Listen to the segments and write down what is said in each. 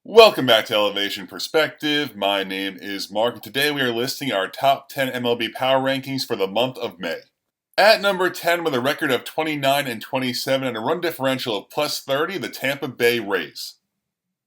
Welcome back to Elevation Perspective. My name is Mark, and today we are listing our top 10 MLB Power Rankings for the month of May. At number 10, with a record of 29 and 27 and a run differential of plus 30, the Tampa Bay Rays.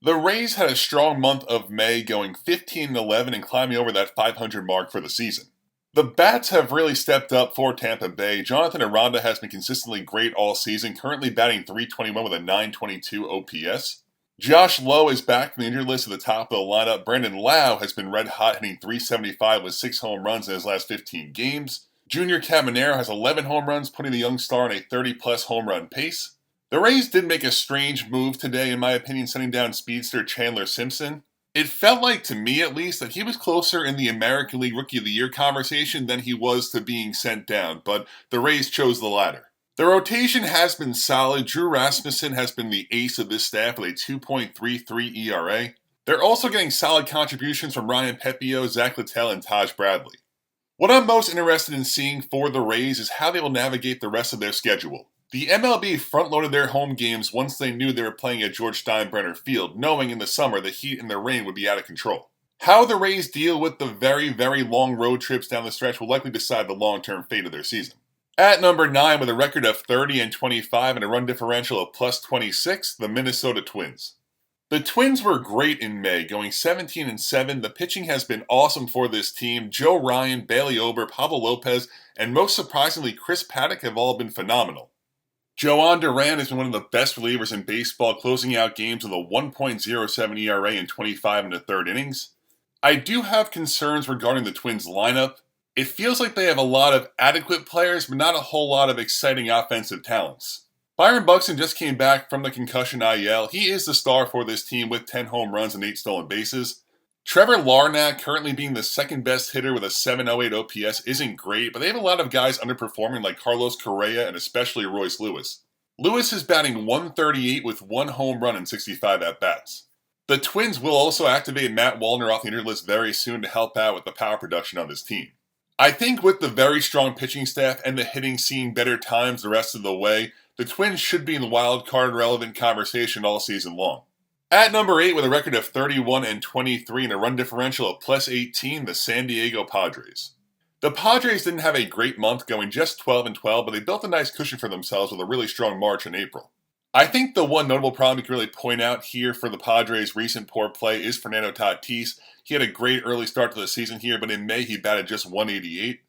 The Rays had a strong month of May, going 15 and 11 and climbing over that 500 mark for the season. The bats have really stepped up for Tampa Bay. Jonathan Aranda has been consistently great all season, currently batting .321 with a .922 OPS. Josh Lowe is back from the injured list at the top of the lineup. Brandon Lau has been red hot, hitting .375 with 6 home runs in his last 15 games. Junior Caminero has 11 home runs, putting the young star on a 30-plus home run pace. The Rays did make a strange move today, in my opinion, sending down speedster Chandler Simpson. It felt like, to me at least, that he was closer in the American League Rookie of the Year conversation than he was to being sent down, but the Rays chose the latter. The rotation has been solid. Drew Rasmussen has been the ace of this staff with a 2.33 ERA. They're also getting solid contributions from Ryan Pepio, Zach Littell, and Taj Bradley. What I'm most interested in seeing for the Rays is how they will navigate the rest of their schedule. The MLB front-loaded their home games once they knew they were playing at George Steinbrenner Field, knowing in the summer the heat and the rain would be out of control. How the Rays deal with the very, very long road trips down the stretch will likely decide the long-term fate of their season. At number 9, with a record of 30 and 25 and a run differential of plus 26, the Minnesota Twins. The Twins were great in May, going 17 and 7. The pitching has been awesome for this team. Joe Ryan, Bailey Ober, Pablo Lopez, and most surprisingly, Chris Paddock have all been phenomenal. Joan Duran has been one of the best relievers in baseball, closing out games with a 1.07 ERA in 25 and a third innings. I do have concerns regarding the Twins lineup. It feels like they have a lot of adequate players, but not a whole lot of exciting offensive talents. Byron Buxton just came back from the concussion IL. He is the star for this team with 10 home runs and 8 stolen bases. Trevor Larnach, currently being the second best hitter with a .708 OPS, isn't great, but they have a lot of guys underperforming like Carlos Correa and especially Royce Lewis. Lewis is batting .138 with 1 home run and 65 at-bats. The Twins will also activate Matt Wallner off the injured list very soon to help out with the power production on this team. I think with the very strong pitching staff and the hitting seeing better times the rest of the way, the Twins should be in the wild card relevant conversation all season long. At number 8, with a record of 31 and 23 and a run differential of plus 18, the San Diego Padres. The Padres didn't have a great month, going just 12 and 12, but they built a nice cushion for themselves with a really strong March and April. I think the one notable problem you can really point out here for the Padres' recent poor play is Fernando Tatis. He had a great early start to the season here, but in May he batted just .188.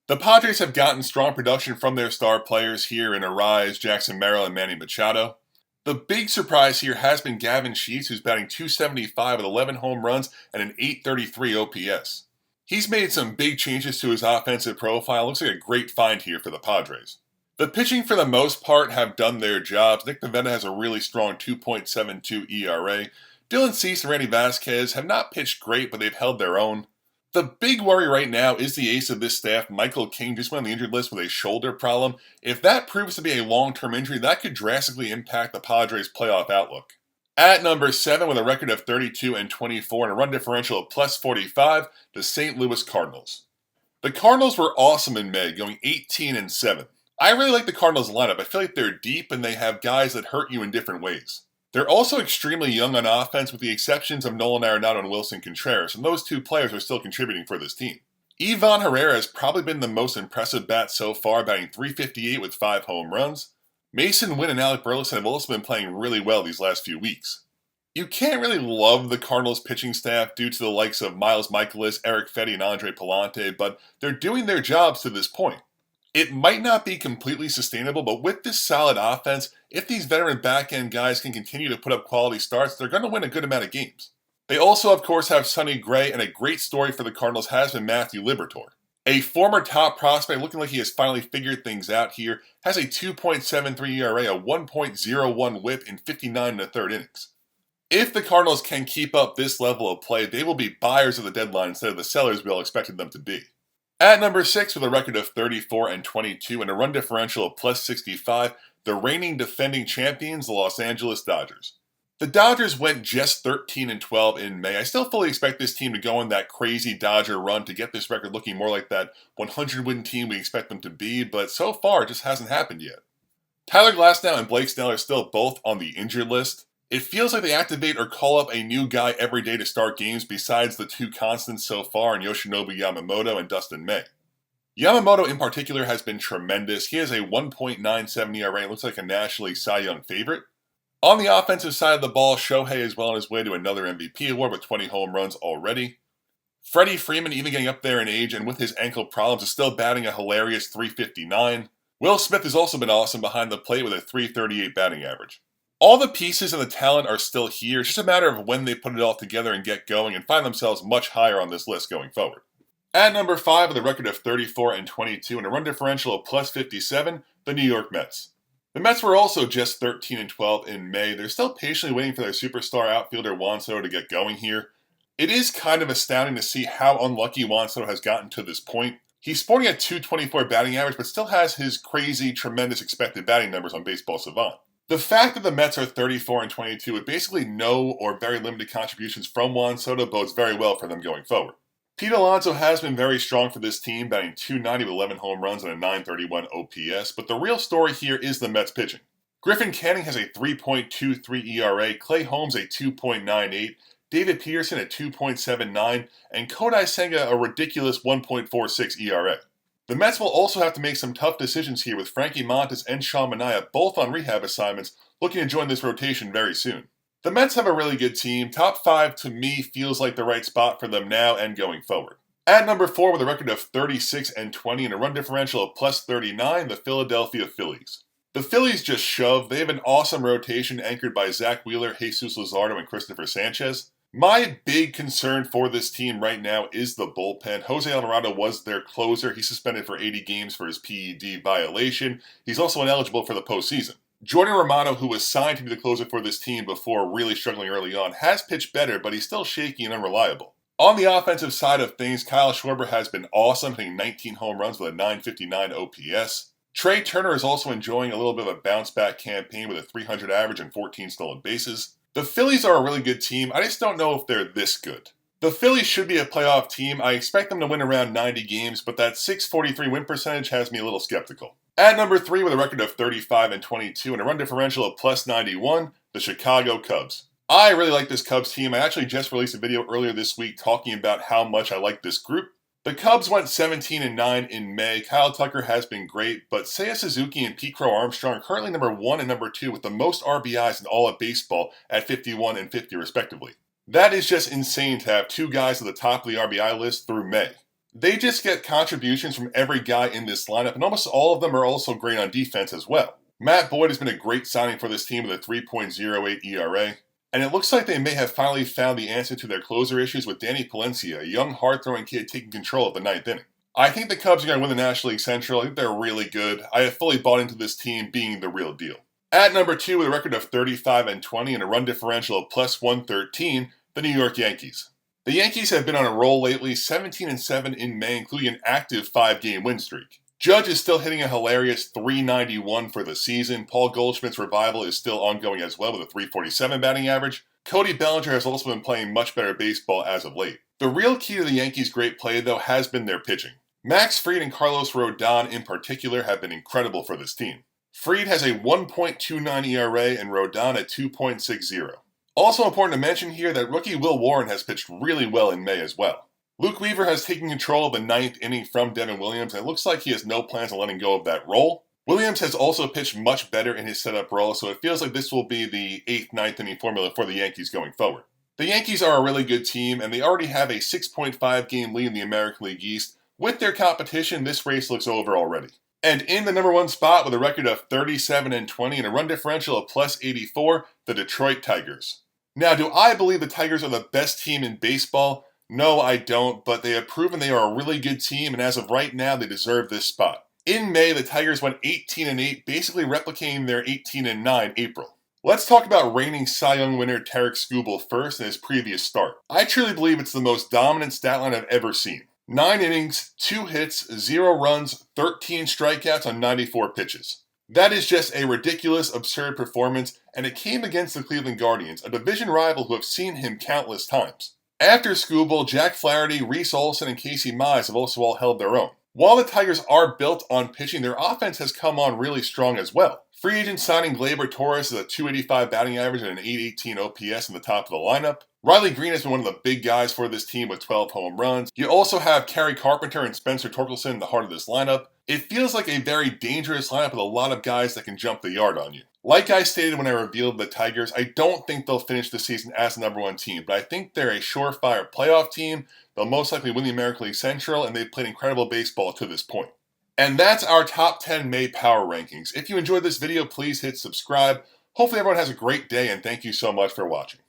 The Padres have gotten strong production from their star players here in Arise, Jackson Merrill, and Manny Machado. The big surprise here has been Gavin Sheets, who's batting .275 with 11 home runs and an .833 OPS. He's made some big changes to his offensive profile. Looks like a great find here for the Padres. The pitching, for the most part, have done their jobs. Nick Pivetta has a really strong 2.72 ERA. Dylan Cease and Randy Vasquez have not pitched great, but they've held their own. The big worry right now is the ace of this staff, Michael King, just went on the injured list with a shoulder problem. If that proves to be a long-term injury, that could drastically impact the Padres' playoff outlook. At number 7, with a record of 32 and 24 and a run differential of plus 45, the St. Louis Cardinals. The Cardinals were awesome in May, going 18 and 7. I really like the Cardinals lineup. I feel like they're deep and they have guys that hurt you in different ways. They're also extremely young on offense with the exceptions of Nolan Arenado and Wilson Contreras, and those two players are still contributing for this team. Ivan Herrera has probably been the most impressive bat so far, batting .358 with 5 home runs. Mason Wynn and Alec Burleson have also been playing really well these last few weeks. You can't really love the Cardinals pitching staff due to the likes of Miles Michaelis, Eric Fetty, and Andre Palante, but they're doing their jobs to this point. It might not be completely sustainable, but with this solid offense, if these veteran back-end guys can continue to put up quality starts, they're going to win a good amount of games. They also, of course, have Sonny Gray, and a great story for the Cardinals has been Matthew Liberatore. A former top prospect looking like he has finally figured things out here, has a 2.73 ERA, a 1.01 whip in 59 and a third innings. If the Cardinals can keep up this level of play, they will be buyers of the deadline instead of the sellers we all expected them to be. At number 6, with a record of 34 and 22 and a run differential of plus 65, the reigning defending champions, the Los Angeles Dodgers. The Dodgers went just 13 and 12 in May. I still fully expect this team to go on that crazy Dodger run to get this record looking more like that 100-win team we expect them to be, but so far it just hasn't happened yet. Tyler Glasnow and Blake Snell are still both on the injured list. It feels like they activate or call up a new guy every day to start games besides the two constants so far in Yoshinobu Yamamoto and Dustin May. Yamamoto in particular has been tremendous. He has a 1.97 ERA and looks like a National League Cy Young favorite. On the offensive side of the ball, Shohei is well on his way to another MVP award with 20 home runs already. Freddie Freeman, even getting up there in age and with his ankle problems, is still batting a hilarious .359. Will Smith has also been awesome behind the plate with a .338 batting average. All the pieces and the talent are still here. It's just a matter of when they put it all together and get going and find themselves much higher on this list going forward. At number 5 with a record of 34-22 and a run differential of +57, the New York Mets. The Mets were also just 13-12 in May. They're still patiently waiting for their superstar outfielder Juan Soto to get going here. It is kind of astounding to see how unlucky Juan Soto has gotten to this point. He's sporting a .224 batting average, but still has his crazy, tremendous expected batting numbers on Baseball Savant. The fact that the Mets are 34-22 with basically no or very limited contributions from Juan Soto bodes very well for them going forward. Pete Alonso has been very strong for this team, batting .290 with 11 home runs and a .931 OPS, but the real story here is the Mets pitching. Griffin Canning has a 3.23 ERA, Clay Holmes a 2.98, David Peterson at 2.79, and Kodai Senga a ridiculous 1.46 ERA. The Mets will also have to make some tough decisions here with Frankie Montas and Sean Manaea both on rehab assignments looking to join this rotation very soon. The Mets have a really good team. Top 5 to me feels like the right spot for them now and going forward. At number 4 with a record of 36-20 and a run differential of +39, the Philadelphia Phillies. The Phillies just shove. They have an awesome rotation anchored by Zach Wheeler, Jesus Luzardo, and Christopher Sanchez. My big concern for this team right now is the bullpen. Jose Alvarado was their closer. He's suspended for 80 games for his PED violation. He's also ineligible for the postseason. Jordan Romano, who was signed to be the closer for this team before really struggling early on, has pitched better, but he's still shaky and unreliable. On the offensive side of things, Kyle Schwarber has been awesome, hitting 19 home runs with a .959 OPS. Trey Turner is also enjoying a little bit of a bounce-back campaign with a .300 average and 14 stolen bases. The Phillies are a really good team. I just don't know if they're this good. The Phillies should be a playoff team. I expect them to win around 90 games, but that .643 win percentage has me a little skeptical. At number 3 with a record of 35-22 and a run differential of +91, the Chicago Cubs. I really like this Cubs team. I actually just released a video earlier this week talking about how much I like this group. The Cubs went 17-9 in May. Kyle Tucker has been great, but Seiya Suzuki and Pete Crow Armstrong are currently number 1 and number 2 with the most RBIs in all of baseball at 51 and 50 respectively. That is just insane to have two guys at the top of the RBI list through May. They just get contributions from every guy in this lineup, and almost all of them are also great on defense as well. Matt Boyd has been a great signing for this team with a 3.08 ERA. And it looks like they may have finally found the answer to their closer issues with Danny Palencia, a young, hard-throwing kid taking control of the 9th inning. I think the Cubs are going to win the National League Central. I think they're really good. I have fully bought into this team being the real deal. At number 2 with a record of 35-20 and a run differential of +113, the New York Yankees. The Yankees have been on a roll lately, 17-7 in May, including an active 5-game win streak. Judge is still hitting a hilarious .391 for the season. Paul Goldschmidt's revival is still ongoing as well with a .347 batting average. Cody Bellinger has also been playing much better baseball as of late. The real key to the Yankees' great play, though, has been their pitching. Max Fried and Carlos Rodon in particular have been incredible for this team. Fried has a 1.29 ERA and Rodon at 2.60. Also important to mention here that rookie Will Warren has pitched really well in May as well. Luke Weaver has taken control of the 9th inning from Devin Williams, and it looks like he has no plans on letting go of that role. Williams has also pitched much better in his setup role, so it feels like this will be the 8th, 9th inning formula for the Yankees going forward. The Yankees are a really good team, and they already have a 6.5 game lead in the American League East. With their competition, this race looks over already. And in the number 1 spot with a record of 37-20 and a run differential of +84, the Detroit Tigers. Now, do I believe the Tigers are the best team in baseball? No, I don't, but they have proven they are a really good team, and as of right now, they deserve this spot. In May, the Tigers went 18-8, basically replicating their 18-9 April. Let's talk about reigning Cy Young winner Tarek Skubal first in his previous start. I truly believe it's the most dominant stat line I've ever seen. 9 innings, 2 hits, 0 runs, 13 strikeouts on 94 pitches. That is just a ridiculous, absurd performance, and it came against the Cleveland Guardians, a division rival who have seen him countless times. After Skubal, Jack Flaherty, Reese Olson, and Casey Mize have also all held their own. While the Tigers are built on pitching, their offense has come on really strong as well. Free agent signing Gleyber Torres is a .285 batting average and an .818 OPS in the top of the lineup. Riley Green has been one of the big guys for this team with 12 home runs. You also have Kerry Carpenter and Spencer Torkelson in the heart of this lineup. It feels like a very dangerous lineup with a lot of guys that can jump the yard on you. Like I stated when I revealed the Tigers, I don't think they'll finish the season as the #1 team, but I think they're a surefire playoff team. They'll most likely win the American League Central, and they've played incredible baseball to this point. And that's our top 10 May Power Rankings. If you enjoyed this video, please hit subscribe. Hopefully everyone has a great day, and thank you so much for watching.